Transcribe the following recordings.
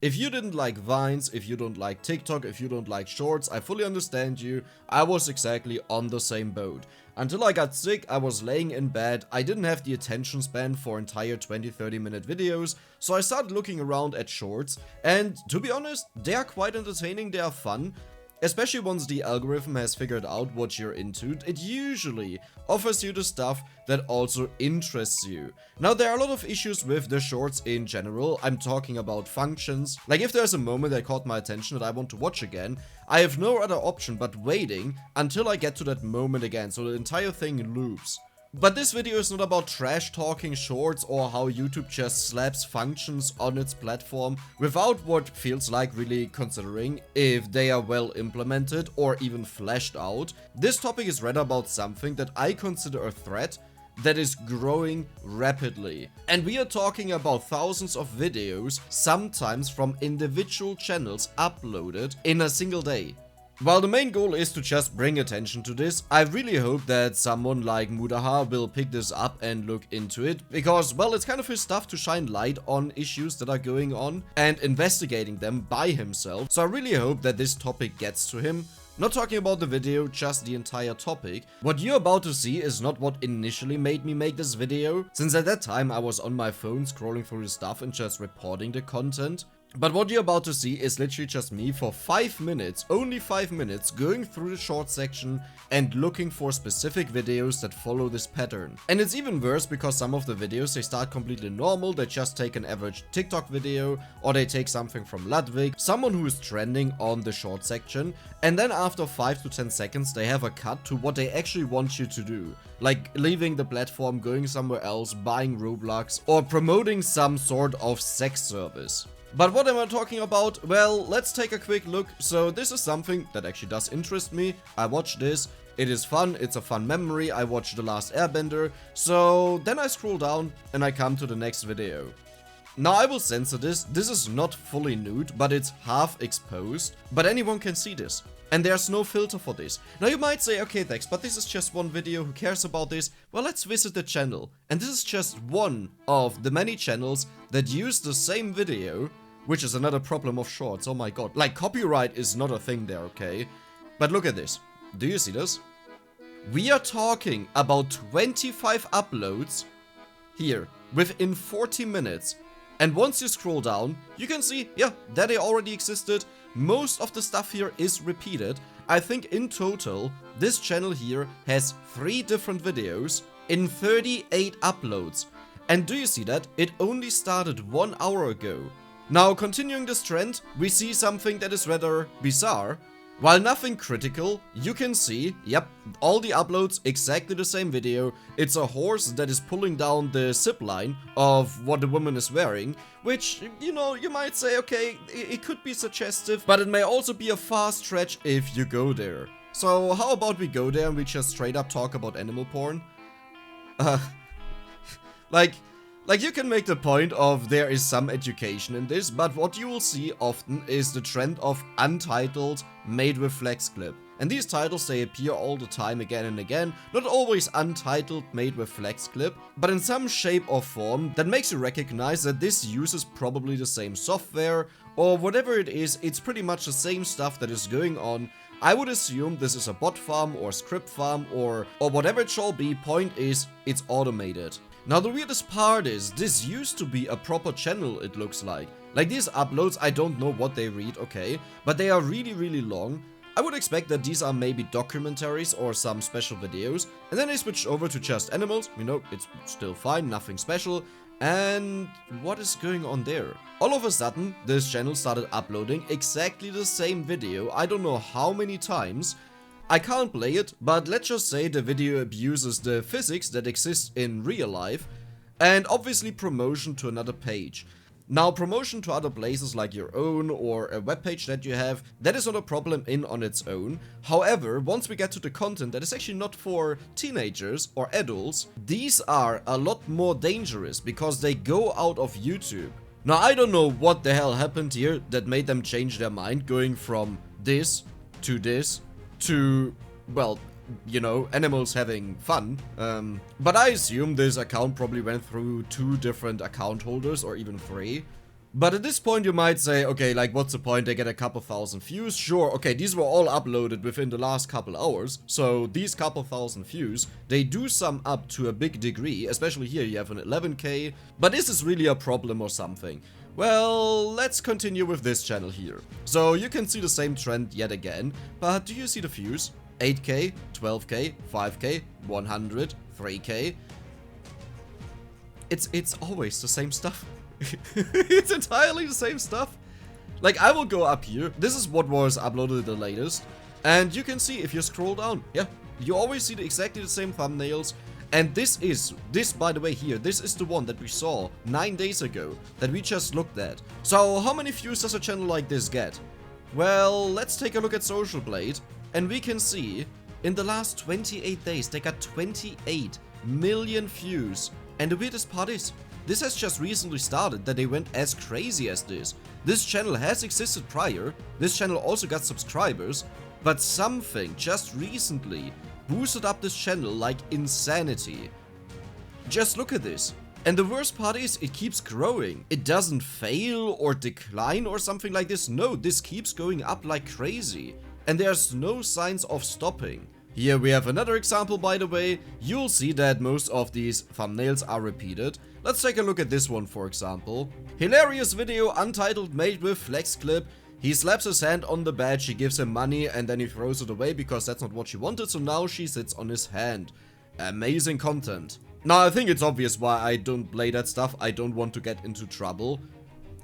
If you didn't like Vines, if you don't like TikTok, if you don't like Shorts, I fully understand you. I was exactly on the same boat. Until I got sick, I was laying in bed, I didn't have the attention span for entire 20-30 minute videos, so I started looking around at Shorts, and to be honest, they are quite entertaining, they are fun. Especially once the algorithm has figured out what you're into, it usually offers you the stuff that also interests you. Now, there are a lot of issues with the shorts in general. I'm talking about functions. Like, if there's a moment that caught my attention that I want to watch again, I have no other option but waiting until I get to that moment again, so the entire thing loops. But this video is not about trash talking shorts or how YouTube just slaps functions on its platform without what feels like really considering if they are well implemented or even fleshed out. This topic is rather about something that I consider a threat that is growing rapidly. And we are talking about thousands of videos, sometimes from individual channels uploaded in a single day. While the main goal is to just bring attention to this, I really hope that someone like Mudaha will pick this up and look into it, because, well, it's kind of his stuff to shine light on issues that are going on and investigating them by himself, so I really hope that this topic gets to him. Not talking about the video, just the entire topic. What you're about to see is not what initially made me make this video, since at that time I was on my phone scrolling through the stuff and just reporting the content. But what you're about to see is literally just me for 5 minutes, only 5 minutes, going through the short section and looking for specific videos that follow this pattern. And it's even worse because some of the videos, they start completely normal, they just take an average TikTok video, or they take something from Ludwig, someone who is trending on the short section, and then after 5 to 10 seconds they have a cut to what they actually want you to do. Like leaving the platform, going somewhere else, buying Roblox, or promoting some sort of sex service. But what am I talking about? Well, let's take a quick look. So this is something that actually does interest me. I watched this. It is fun. It's a fun memory. I watched The Last Airbender. So then I scroll down and I come to the next video. Now I will censor this. This is not fully nude, but it's half exposed. But anyone can see this. And there's no filter for this. Now you might say, okay Dex, but this is just one video, who cares about this? Well, let's visit the channel. And this is just one of the many channels that use the same video, which is another problem of shorts, oh my god. Like, copyright is not a thing there, okay? But look at this. Do you see this? We are talking about 25 uploads here within 40 minutes. And once you scroll down, you can see, yeah, that they already existed. Most of the stuff here is repeated. I think in total, this channel here has 3 different videos in 38 uploads. And do you see that? It only started 1 hour ago. Now, continuing this trend, we see something that is rather bizarre. While nothing critical, you can see, yep, all the uploads, exactly the same video. It's a horse that is pulling down the zip line of what the woman is wearing, which, you know, you might say, okay, it could be suggestive, but it may also be a far stretch if you go there. So how about we go there and we just straight up talk about animal porn? Like, you can make the point of there is some education in this, but what you will see often is the trend of untitled made with flex clip. And these titles, they appear all the time again and again, not always untitled made with flex clip, but in some shape or form that makes you recognize that this uses probably the same software, or whatever it is, it's pretty much the same stuff that is going on. I would assume this is a bot farm or script farm or whatever it shall be. Point is, it's automated. Now the weirdest part is, this used to be a proper channel, it looks like. Like these uploads, I don't know what they read, okay, but they are really long. I would expect that these are maybe documentaries or some special videos, and then they switched over to just animals. You know, it's still fine, nothing special. And what is going on there? All of a sudden, this channel started uploading exactly the same video, I don't know how many times. I can't play it, but let's just say the video abuses the physics that exist in real life, and obviously promotion to another page. Now, promotion to other places like your own or a webpage that you have, that is not a problem in on its own. However, once we get to the content that is actually not for teenagers or adults, these are a lot more dangerous because they go out of YouTube. Now, I don't know what the hell happened here that made them change their mind, going from this to, well, you know, animals having fun. But I assume this account probably went through 2 different account holders or even 3. But at this point you might say, okay, like what's the point, they get a couple thousand views, sure, okay, these were all uploaded within the last couple hours, so these couple thousand views, they do sum up to a big degree, especially here you have an 11k, but is this really a problem or something? Well, let's continue with this channel here. So you can see the same trend yet again, but do you see the views? 8k, 12k, 5k, 100, 3k. It's always the same stuff. It's entirely the same stuff. Like, I will go up here. This is what was uploaded the latest. And you can see if you scroll down. Yeah, you always see exactly the same thumbnails. And this, by the way, here, this is the one that we saw 9 days ago, that we just looked at. So, how many views does a channel like this get? Well, let's take a look at Social Blade, and we can see, in the last 28 days, they got 28 million views. And the weirdest part is, this has just recently started that they went as crazy as this. This channel has existed prior, this channel also got subscribers, but something just recently boosted up this channel like insanity. Just look at this. And the worst part is, it keeps growing. It doesn't fail or decline or something like this. No, this keeps going up like crazy. And there's no signs of stopping. Here we have another example, by the way. You'll see that most of these thumbnails are repeated. Let's take a look at this one, for example. Hilarious video, untitled, made with flex clip. He slaps his hand on the bed, she gives him money, and then he throws it away because that's not what she wanted, so now she sits on his hand. Amazing content. Now, I think it's obvious why I don't play that stuff. I don't want to get into trouble.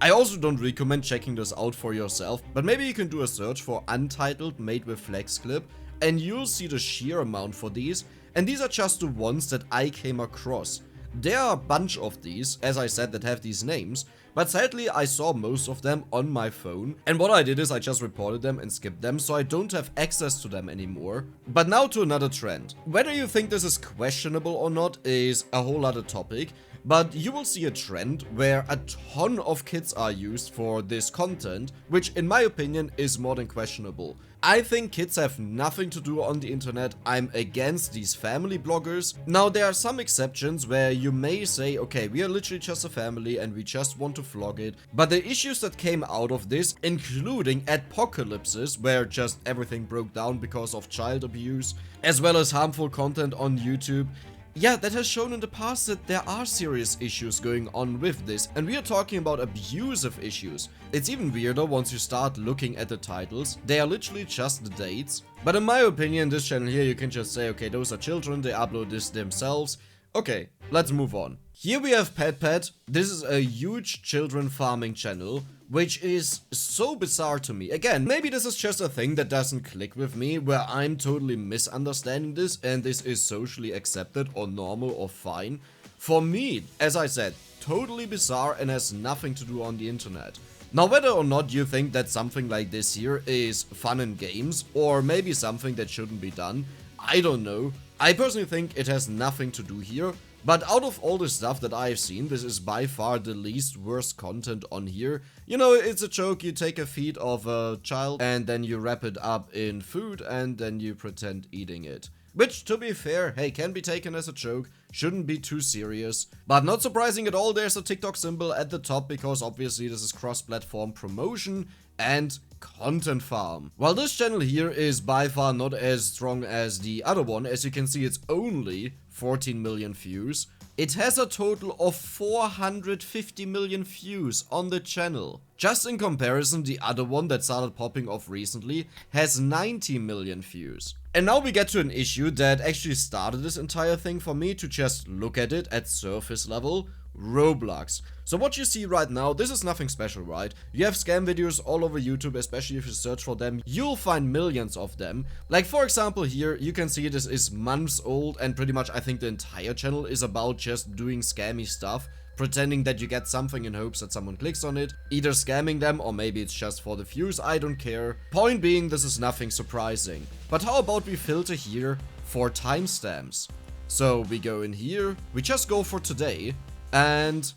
I also don't recommend checking this out for yourself, but maybe you can do a search for untitled, made with flex clip, and you'll see the sheer amount for these, and these are just the ones that I came across. There are a bunch of these, as I said, that have these names, but sadly I saw most of them on my phone, and what I did is I just reported them and skipped them, so I don't have access to them anymore. But now to another trend. Whether you think this is questionable or not is a whole other topic, but you will see a trend where a ton of kids are used for this content, which in my opinion is more than questionable. I think kids have nothing to do on the internet. I'm against these family bloggers. Now, there are some exceptions where you may say, okay, we are literally just a family and we just want to vlog it. But the issues that came out of this, including apocalypses where just everything broke down because of child abuse, as well as harmful content on YouTube, yeah, that has shown in the past that there are serious issues going on with this, and we are talking about abusive issues. It's even weirder once you start looking at the titles. They are literally just the dates. But in my opinion, this channel here, you can just say, okay, those are children, they upload this themselves. Okay, let's move on. Here we have Pet. This is a huge children farming channel, which is so bizarre to me. Again, maybe this is just a thing that doesn't click with me, where I'm totally misunderstanding this and this is socially accepted or normal or fine. For me, as I said, totally bizarre and has nothing to do on the internet. Now, whether or not you think that something like this here is fun and games, or maybe something that shouldn't be done, I don't know. I personally think it has nothing to do here. But out of all the stuff that I've seen, this is by far the least worst content on here. You know, it's a joke, you take a feed of a child and then you wrap it up in food and then you pretend eating it. Which, to be fair, hey, can be taken as a joke, shouldn't be too serious. But not surprising at all, there's a TikTok symbol at the top because obviously this is cross-platform promotion and content farm. While this channel here is by far not as strong as the other one, as you can see it's only 14 million views. It has a total of 450 million views on the channel. Just in comparison, the other one that started popping off recently has 90 million views. And now we get to an issue that actually started this entire thing for me to just look at it at surface level. Roblox. So what you see right now, this is nothing special, right? You have scam videos all over YouTube, especially if you search for them. You'll find millions of them. Like, for example, here you can see this is months old and pretty much I think the entire channel is about just doing scammy stuff, pretending that you get something in hopes that someone clicks on it, either scamming them or maybe it's just for the views, I don't care. Point being, this is nothing surprising. But how about we filter here for timestamps? So we go in here, we just go for today, and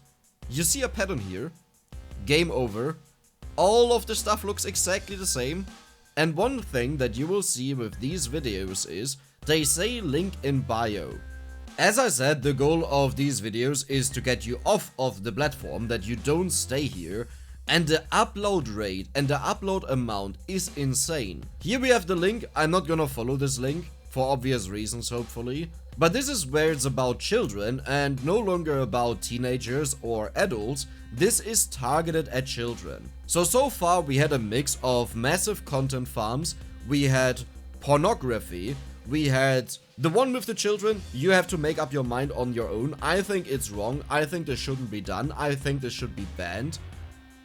you see a pattern here. Game over. All of the stuff looks exactly the same. And one thing that you will see with these videos is they say link in bio. As I said, the goal of these videos is to get you off of the platform, that you don't stay here. And the upload rate and the upload amount is insane. Here we have the link. I'm not gonna follow this link for obvious reasons, hopefully. But this is where it's about children and no longer about teenagers or adults. This is targeted at children. So far we had a mix of massive content farms, we had pornography, we had the one with the children. You have to make up your mind on your own. I think it's wrong. I think this shouldn't be done. I think this should be banned.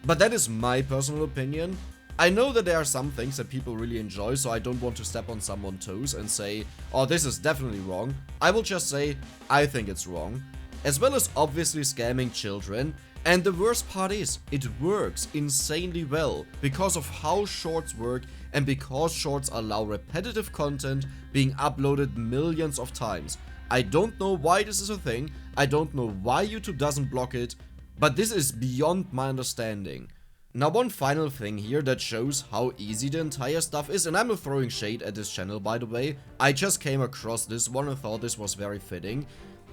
But that is my personal opinion. I know that there are some things that people really enjoy, so I don't want to step on someone's toes and say, oh, this is definitely wrong. I will just say, I think it's wrong. As well as obviously scamming children. And the worst part is, it works insanely well because of how shorts work and because shorts allow repetitive content being uploaded millions of times. I don't know why this is a thing. I don't know why YouTube doesn't block it. But this is beyond my understanding. Now, one final thing here that shows how easy the entire stuff is, and I'm not throwing shade at this channel, by the way. I just came across this one and thought this was very fitting.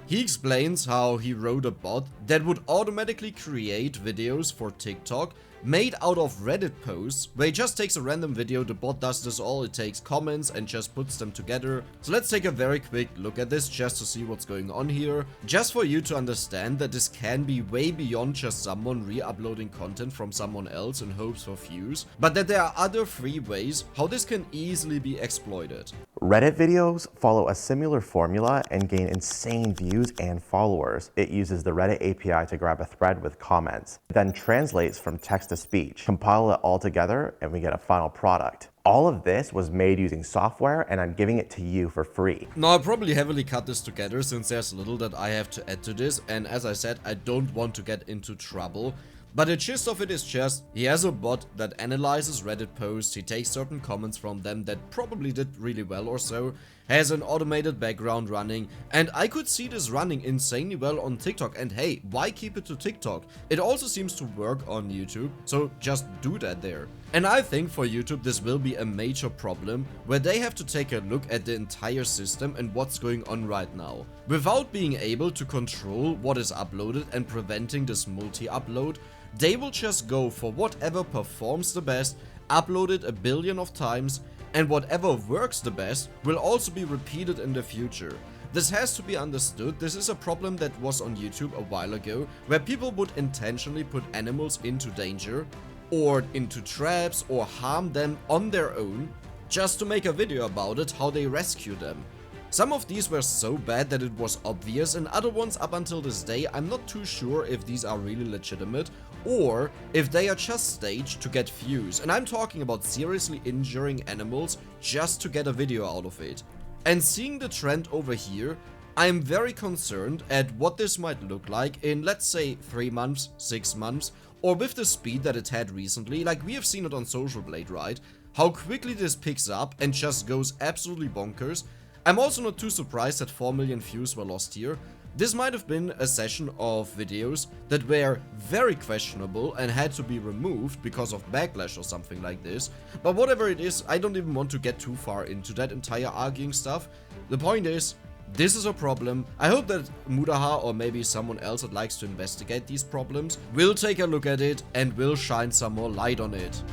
He explains how he wrote a bot that would automatically create videos for TikTok made out of Reddit posts, where he just takes a random video, the bot does this all, it takes comments and just puts them together. So let's take a very quick look at this just to see what's going on here, just for you to understand that this can be way beyond just someone re-uploading content from someone else in hopes for views, but that there are other free ways how this can easily be exploited. Reddit videos follow a similar formula and gain insane views and followers. It uses the Reddit API to grab a thread with comments, then translates from text to speech, compile it all together, and we get a final product. All of this was made using software, and I'm giving it to you for free. Now, I'll probably heavily cut this together since there's little that I have to add to this, and as I said, I don't want to get into trouble. But the gist of it is just, he has a bot that analyzes Reddit posts, he takes certain comments from them that probably did really well or so, has an automated background running, and I could see this running insanely well on TikTok, and hey, why keep it to TikTok? It also seems to work on YouTube, so just do that there. And I think for YouTube this will be a major problem, where they have to take a look at the entire system and what's going on right now. Without being able to control what is uploaded and preventing this multi-upload, they will just go for whatever performs the best, upload it a billion of times, and whatever works the best will also be repeated in the future. This has to be understood. This is a problem that was on YouTube a while ago, where people would intentionally put animals into danger, or into traps, or harm them on their own, just to make a video about it, how they rescue them. Some of these were so bad that it was obvious, and other ones up until this day, I'm not too sure if these are really legitimate, or if they are just staged to get views. And I'm talking about seriously injuring animals just to get a video out of it. And seeing the trend over here, I'm very concerned at what this might look like in, let's say, 3 months, 6 months, or with the speed that it had recently. Like we have seen it on Social Blade, right? How quickly this picks up and just goes absolutely bonkers. I'm also not too surprised that 4 million views were lost here. This might have been a session of videos that were very questionable and had to be removed because of backlash or something like this. But whatever it is, I don't even want to get too far into that entire arguing stuff. The point is, this is a problem. I hope that Mudaha or maybe someone else that likes to investigate these problems will take a look at it and will shine some more light on it.